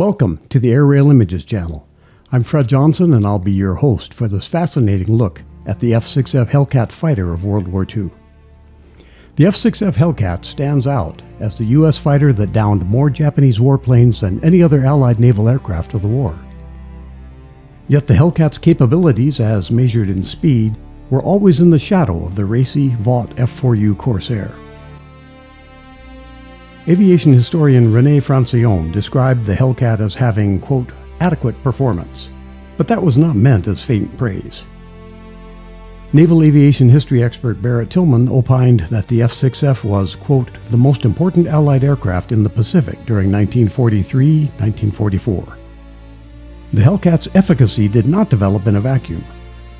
Welcome to the Airailimage channel. I'm Fred Johnson and I'll be your host for this fascinating look at the F6F Hellcat fighter of World War II. The F6F Hellcat stands out as the U.S. fighter that downed more Japanese warplanes than any other Allied naval aircraft of the war. Yet the Hellcat's capabilities, as measured in speed, were always in the shadow of the racy Vought F4U Corsair. Aviation historian René Francione described the Hellcat as having, quote, adequate performance, but that was not meant as faint praise. Naval aviation history expert Barrett Tillman opined that the F6F was, quote, the most important Allied aircraft in the Pacific during 1943-1944. The Hellcat's efficacy did not develop in a vacuum.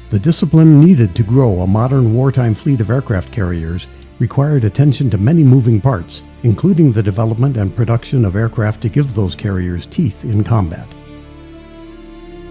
The discipline needed to grow a modern wartime fleet of aircraft carriers required attention to many moving parts, including the development and production of aircraft to give those carriers teeth in combat.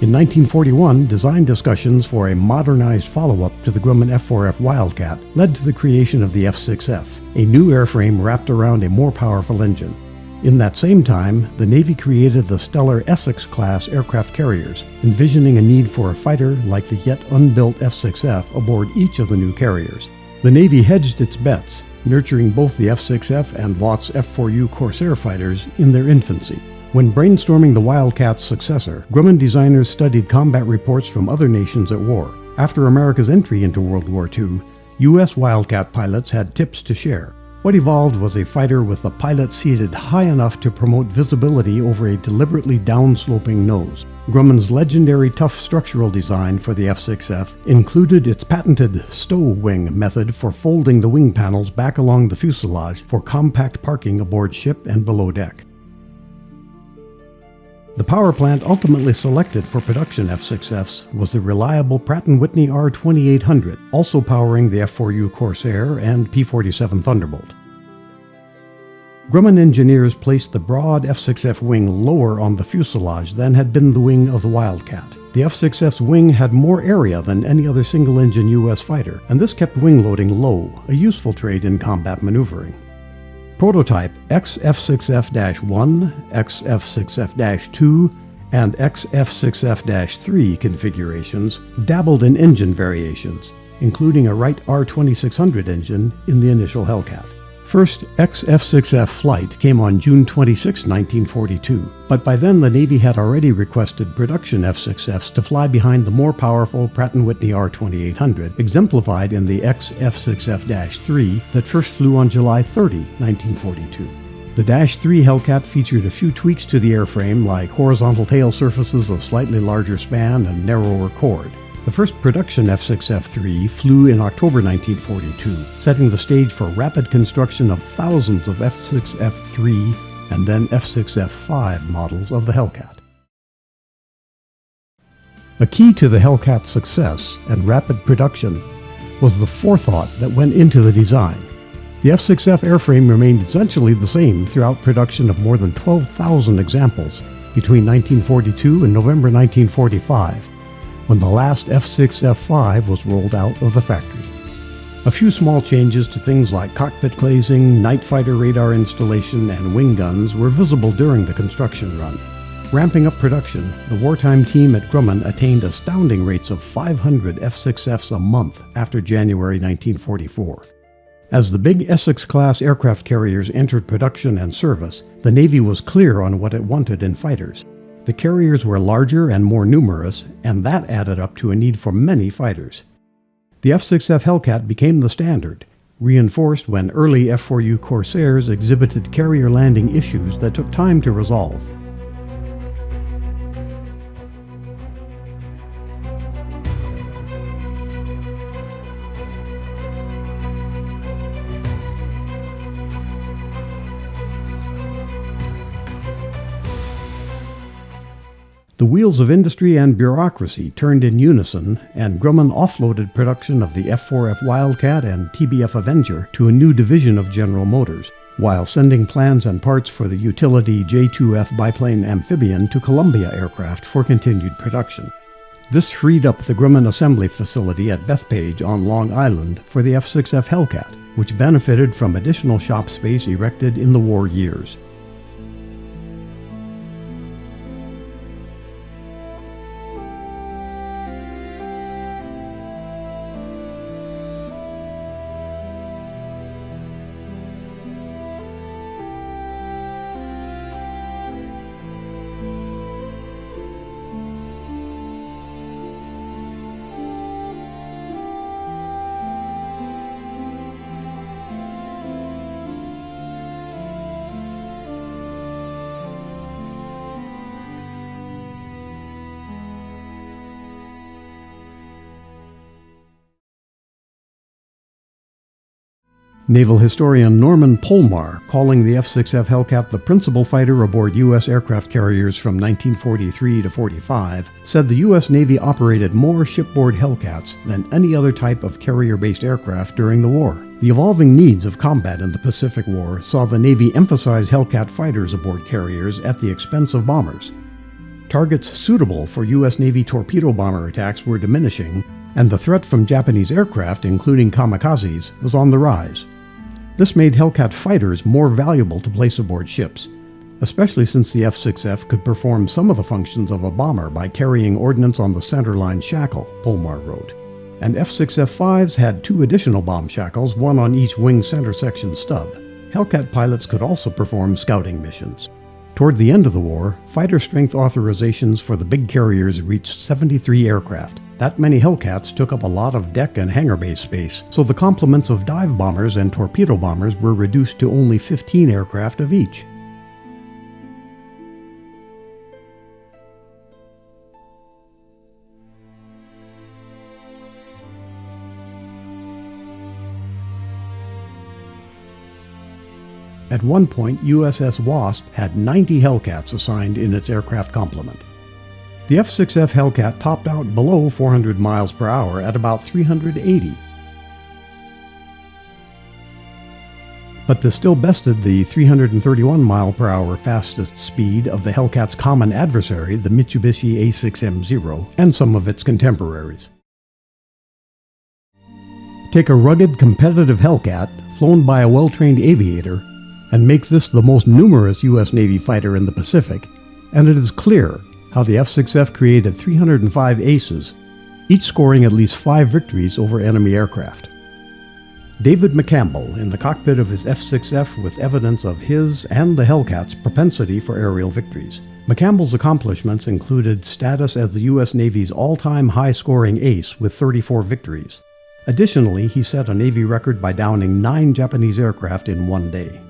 In 1941, design discussions for a modernized follow-up to the Grumman F4F Wildcat led to the creation of the F6F, a new airframe wrapped around a more powerful engine. In that same time, the Navy created the stellar Essex class aircraft carriers, envisioning a need for a fighter like the yet-unbuilt F6F aboard each of the new carriers. The Navy hedged its bets, nurturing both the F6F and Vought's F4U Corsair fighters in their infancy. When brainstorming the Wildcat's successor, Grumman designers studied combat reports from other nations at war. After America's entry into World War II, U.S. Wildcat pilots had tips to share. What evolved was a fighter with the pilot seated high enough to promote visibility over a deliberately downsloping nose. Grumman's legendary tough structural design for the F6F included its patented stow wing method for folding the wing panels back along the fuselage for compact parking aboard ship and below deck. The power plant ultimately selected for production F6Fs was the reliable Pratt & Whitney R2800, also powering the F4U Corsair and P-47 Thunderbolt. Grumman engineers placed the broad F6F wing lower on the fuselage than had been the wing of the Wildcat. The F6F's wing had more area than any other single-engine U.S. fighter, and this kept wing loading low, a useful trait in combat maneuvering. Prototype XF6F-1, XF6F-2, and XF6F-3 configurations dabbled in engine variations, including a Wright R2600 engine in the initial Hellcat. First XF6F flight came on June 26, 1942, but by then the Navy had already requested production F6Fs to fly behind the more powerful Pratt & Whitney R2800, exemplified in the XF6F-3 that first flew on July 30, 1942. The -3 Hellcat featured a few tweaks to the airframe, like horizontal tail surfaces of slightly larger span and narrower chord. The first production F6F-3 flew in October 1942, setting the stage for rapid construction of thousands of F6F-3 and then F6F-5 models of the Hellcat. A key to the Hellcat's success and rapid production was the forethought that went into the design. The F6F airframe remained essentially the same throughout production of more than 12,000 examples between 1942 and November 1945. When the last F6F-5 was rolled out of the factory. A few small changes to things like cockpit glazing, night fighter radar installation, and wing guns were visible during the construction run. Ramping up production, the wartime team at Grumman attained astounding rates of 500 F6Fs a month after January 1944. As the big Essex-class aircraft carriers entered production and service, the Navy was clear on what it wanted in fighters. The carriers were larger and more numerous, and that added up to a need for many fighters. The F6F Hellcat became the standard, reinforced when early F4U Corsairs exhibited carrier landing issues that took time to resolve. The wheels of industry and bureaucracy turned in unison, and Grumman offloaded production of the F4F Wildcat and TBF Avenger to a new division of General Motors, while sending plans and parts for the utility J-2F biplane amphibian to Columbia Aircraft for continued production. This freed up the Grumman assembly facility at Bethpage on Long Island for the F6F Hellcat, which benefited from additional shop space erected in the war years. Naval historian Norman Polmar, calling the F6F Hellcat the principal fighter aboard U.S. aircraft carriers from 1943 to 45, said the U.S. Navy operated more shipboard Hellcats than any other type of carrier-based aircraft during the war. The evolving needs of combat in the Pacific War saw the Navy emphasize Hellcat fighters aboard carriers at the expense of bombers. Targets suitable for U.S. Navy torpedo bomber attacks were diminishing, and the threat from Japanese aircraft, including kamikazes, was on the rise. This made Hellcat fighters more valuable to place aboard ships, especially since the F6F could perform some of the functions of a bomber by carrying ordnance on the centerline shackle, Polmar wrote. And F6F-5s had 2 additional bomb shackles, one on each wing center section stub. Hellcat pilots could also perform scouting missions. Toward the end of the war, fighter strength authorizations for the big carriers reached 73 aircraft. That many Hellcats took up a lot of deck and hangar bay space, so the complements of dive bombers and torpedo bombers were reduced to only 15 aircraft of each. At one point, USS Wasp had 90 Hellcats assigned in its aircraft complement. The F6F Hellcat topped out below 400 miles per hour at about 380. But this still bested the 331 mile per hour fastest speed of the Hellcat's common adversary, the Mitsubishi A6M0, and some of its contemporaries. Take a rugged, competitive Hellcat, flown by a well-trained aviator, and make this the most numerous U.S. Navy fighter in the Pacific, and it is clear how the F6F created 305 aces, each scoring at least 5 victories over enemy aircraft. David McCampbell in the cockpit of his F6F with evidence of his and the Hellcat's propensity for aerial victories. McCampbell's accomplishments included status as the U.S. Navy's all-time high-scoring ace with 34 victories. Additionally, he set a Navy record by downing 9 Japanese aircraft in one day.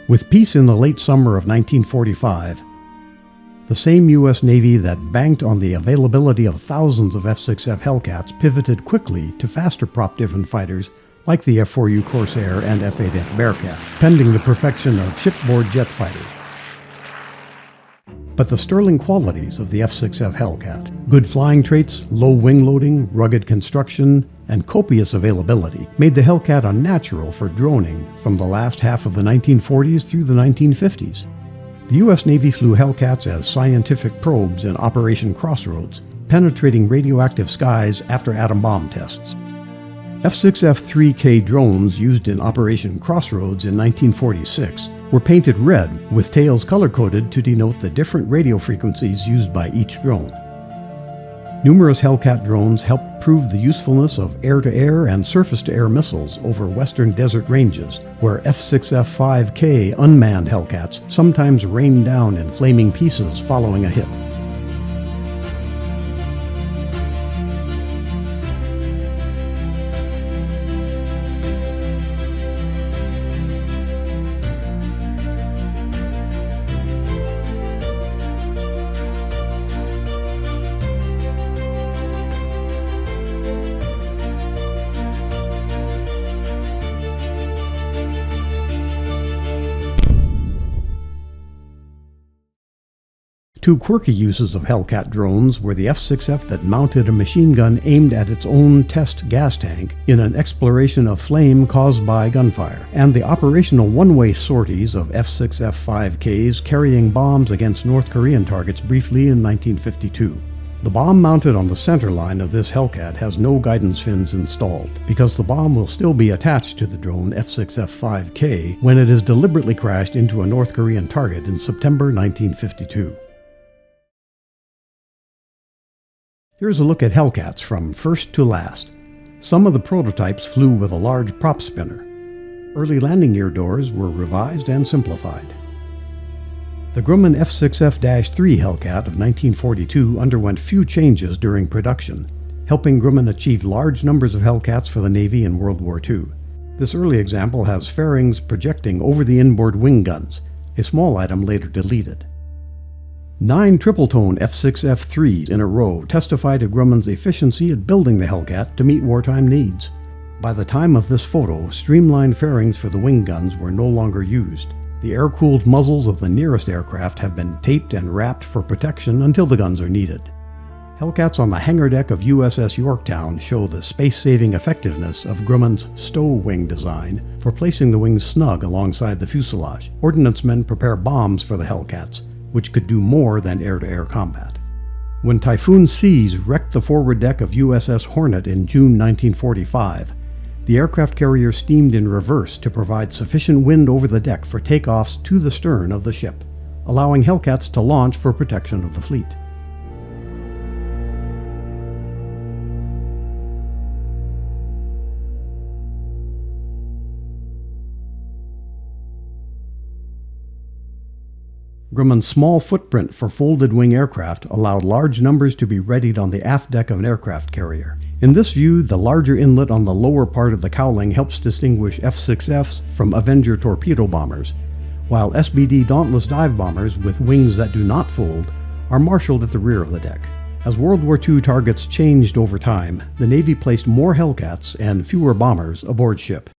With peace in the late summer of 1945, the same U.S. Navy that banked on the availability of thousands of F6F Hellcats pivoted quickly to faster prop different fighters like the F4U Corsair and F8F Bearcat, pending the perfection of shipboard jet fighters. But the sterling qualities of the F6F Hellcat, good flying traits, low wing loading, rugged construction, and copious availability, made the Hellcat unnatural for droning from the last half of the 1940s through the 1950s. The U.S. Navy flew Hellcats as scientific probes in Operation Crossroads, penetrating radioactive skies after atom bomb tests. F6F-3K drones used in Operation Crossroads in 1946 were painted red with tails color-coded to denote the different radio frequencies used by each drone. Numerous Hellcat drones helped prove the usefulness of air-to-air and surface-to-air missiles over western desert ranges, where F6F-5K unmanned Hellcats sometimes rained down in flaming pieces following a hit. Two quirky uses of Hellcat drones were the F6F that mounted a machine gun aimed at its own test gas tank in an exploration of flame caused by gunfire, and the operational one-way sorties of F6F-5Ks carrying bombs against North Korean targets briefly in 1952. The bomb mounted on the center line of this Hellcat has no guidance fins installed, because the bomb will still be attached to the drone F6F-5K when it is deliberately crashed into a North Korean target in September 1952. Here's a look at Hellcats from first to last. Some of the prototypes flew with a large prop spinner. Early landing gear doors were revised and simplified. The Grumman F6F-3 Hellcat of 1942 underwent few changes during production, helping Grumman achieve large numbers of Hellcats for the Navy in World War II. This early example has fairings projecting over the inboard wing guns, a small item later deleted. 9 triple-tone F6F-3s in a row testify to Grumman's efficiency at building the Hellcat to meet wartime needs. By the time of this photo, streamlined fairings for the wing guns were no longer used. The air-cooled muzzles of the nearest aircraft have been taped and wrapped for protection until the guns are needed. Hellcats on the hangar deck of USS Yorktown show the space-saving effectiveness of Grumman's stow wing design for placing the wings snug alongside the fuselage. Ordnance men prepare bombs for the Hellcats, which could do more than air-to-air combat. When Typhoon Seas wrecked the forward deck of USS Hornet in June 1945, the aircraft carrier steamed in reverse to provide sufficient wind over the deck for takeoffs to the stern of the ship, allowing Hellcats to launch for protection of the fleet. Grumman's small footprint for folded-wing aircraft allowed large numbers to be readied on the aft deck of an aircraft carrier. In this view, the larger inlet on the lower part of the cowling helps distinguish F6Fs from Avenger torpedo bombers, while SBD Dauntless dive bombers with wings that do not fold are marshaled at the rear of the deck. As World War II targets changed over time, the Navy placed more Hellcats and fewer bombers aboard ship.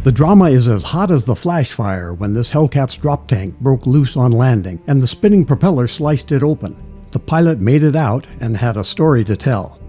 The drama is as hot as the flash fire when this Hellcat's drop tank broke loose on landing and the spinning propeller sliced it open. The pilot made it out and had a story to tell.